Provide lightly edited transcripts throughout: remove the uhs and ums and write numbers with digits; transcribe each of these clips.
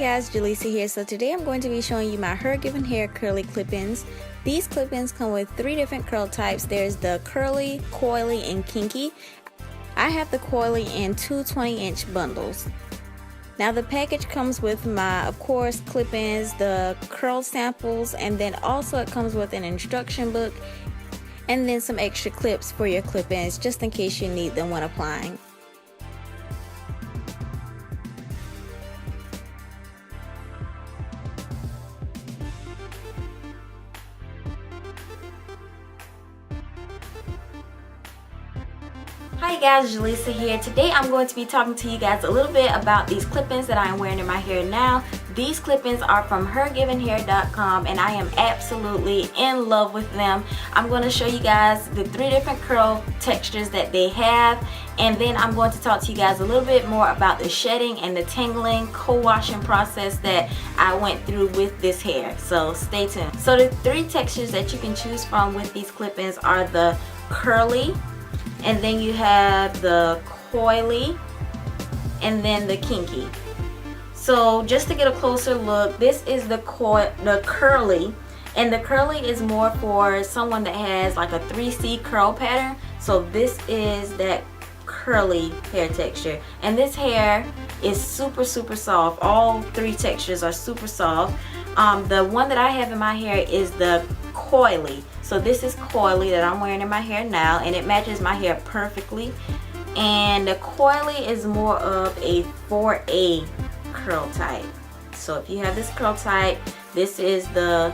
guys, Jaleesa here. So today I'm going to be showing you my HerGivenhair curly clip-ins. These clip-ins come with 3 different curl types. There's the curly, coily, and kinky. I have the coily in 2 20-inch bundles. Now the package comes with my, of course, clip-ins, the curl samples, and then also it comes with an instruction book and then some extra clips for your clip-ins just in case you need them when applying. Hi guys, Jaleesa here. Today I'm going to be talking to you guys a little bit about these clip-ins that I am wearing in my hair now. These clip-ins are from HerGivenhair.com and I am absolutely in love with them. I'm going to show you guys the 3 different curl textures that they have, and then I'm going to talk to you guys a little bit more about the shedding and the tangling co-washing process that I went through with this hair. So stay tuned. So the 3 textures that you can choose from with these clip-ins are the curly, and then you have the coily, and then the kinky. So just to get a closer look, this is the curly, and the curly is more for someone that has like a 3C curl pattern. So this is that curly hair texture, and this hair is super soft. All 3 textures are super soft. The one that I have in my hair is the coily. So this is coily that I'm wearing in my hair now, and it matches my hair perfectly. And the coily is more of a 4A curl type. So if you have this curl type, this is the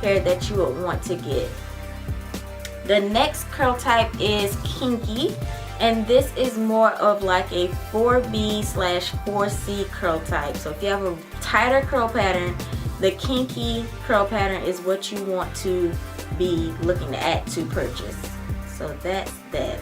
hair that you would want to get. The next curl type is kinky, and this is more of like a 4B/4C curl type. So if you have a tighter curl pattern, the kinky curl pattern is what you want to be looking at to purchase. So that's that.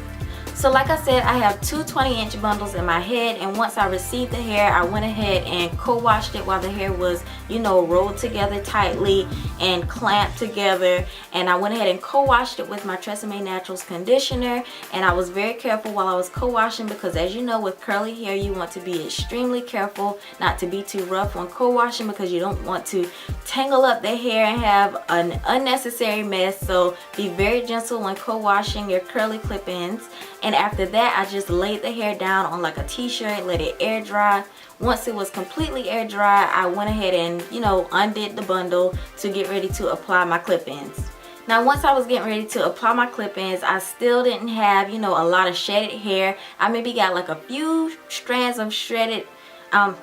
So like I said, I have 2 20-inch bundles in my head, and once I received the hair, I went ahead and co-washed it while the hair was, you know, rolled together tightly and clamped together. And I went ahead and co-washed it with my Tresemme Naturals conditioner, and I was very careful while I was co-washing because, as you know, with curly hair you want to be extremely careful not to be too rough when co-washing because you don't want to tangle up the hair and have an unnecessary mess. So be very gentle when co-washing your curly clip-ins. And after that, I just laid the hair down on like a t-shirt, let it air dry. Once it was completely air dry, I went ahead and, you know, undid the bundle to get ready to apply my clip-ins. Now once I was getting ready to apply my clip-ins, I still didn't have, you know, a lot of shedded hair. I maybe got like a few strands of shedded hair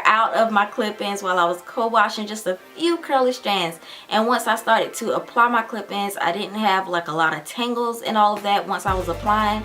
out of my clip-ins while I was co-washing, just a few curly strands. And once I started to apply my clip-ins, I didn't have like a lot of tangles and all of that once I was applying.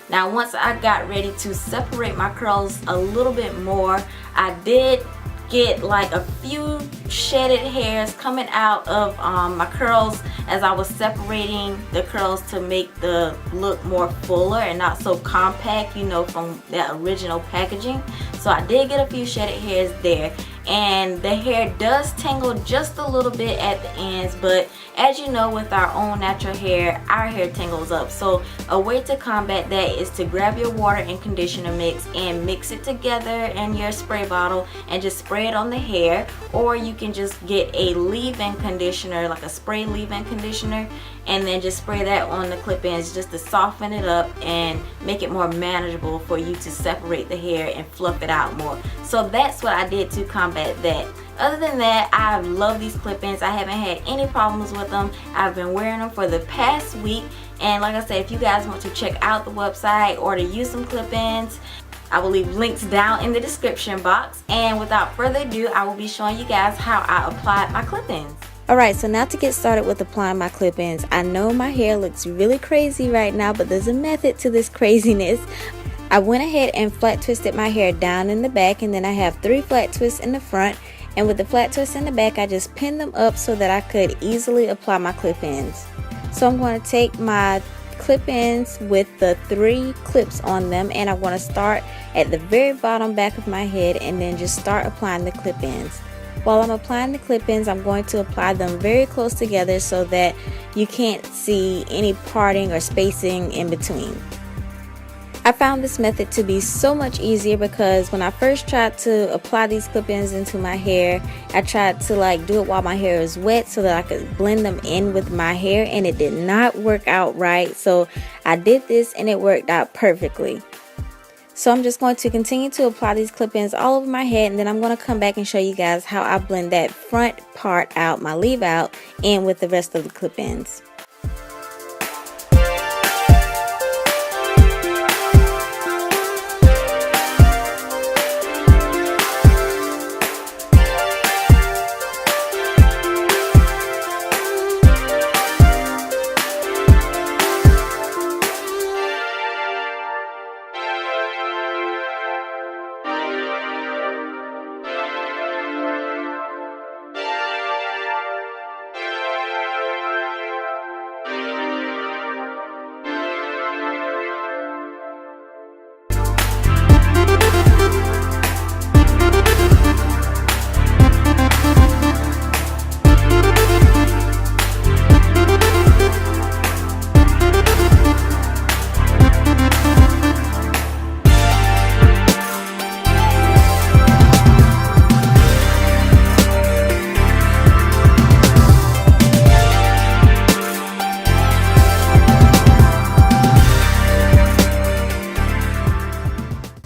Now once I got ready to separate my curls a little bit more, I did get like a few shedded hairs coming out of my curls as I was separating the curls to make the look more fuller and not so compact, you know, from that original packaging. So I did get a few shedded hairs there, and the hair does tangle just a little bit at the ends, but as you know, with our own natural hair, our hair tangles up. So a way to combat that is to grab your water and conditioner mix and mix it together in your spray bottle and just spray it on the hair, or you can just get a leave-in conditioner, like a spray leave-in conditioner, and then just spray that on the clip-ins just to soften it up and make it more manageable for you to separate the hair and fluff it out more. So that's what I did to combat that. Other than that, I love these clip-ins. I haven't had any problems with them. I've been wearing them for the past week, and like I said, if you guys want to check out the website or to use some clip-ins, I will leave links down in the description box. And without further ado, I will be showing you guys how I applied my clip-ins. Alright, so now to get started with applying my clip-ins. I know my hair looks really crazy right now, but there's a method to this craziness. I went ahead and flat twisted my hair down in the back, and then I have 3 flat twists in the front. And with the flat twists in the back, I just pinned them up so that I could easily apply my clip-ins. So I'm going to take my clip-ins with the 3 clips on them, and I want to start at the very bottom back of my head and then just start applying the clip-ins. While I'm applying the clip-ins, I'm going to apply them very close together so that you can't see any parting or spacing in between. I found this method to be so much easier because when I first tried to apply these clip-ins into my hair, I tried to like do it while my hair is wet so that I could blend them in with my hair, and it did not work out right. So I did this and it worked out perfectly. So I'm just going to continue to apply these clip-ins all over my head, and then I'm going to come back and show you guys how I blend that front part out, my leave out, in with the rest of the clip-ins.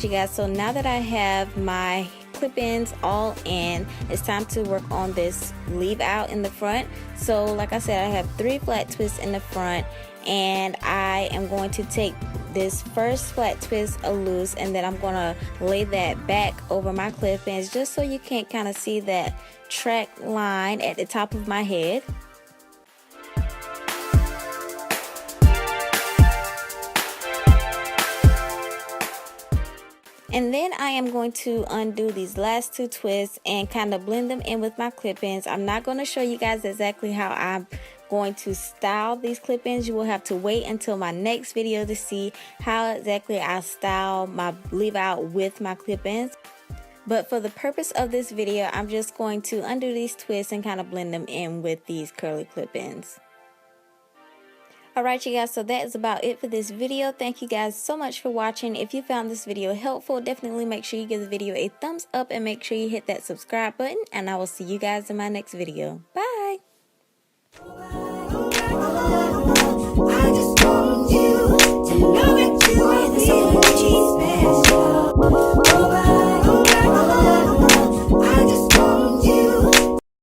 You guys, so now that I have my clip-ins all in, it's time to work on this leave out in the front. So like I said, I have 3 flat twists in the front, and I am going to take this first flat twist loose, and then I'm gonna lay that back over my clip-ins just so you can kind of see that track line at the top of my head. And then I am going to undo these last 2 twists and kind of blend them in with my clip-ins. I'm not going to show you guys exactly how I'm going to style these clip-ins. You will have to wait until my next video to see how exactly I style my leave out with my clip-ins. But for the purpose of this video, I'm just going to undo these twists and kind of blend them in with these curly clip-ins. Alright you guys, so that is about it for this video. Thank you guys so much for watching. If you found this video helpful, definitely make sure you give the video a thumbs up and make sure you hit that subscribe button, and I will see you guys in my next video. Bye!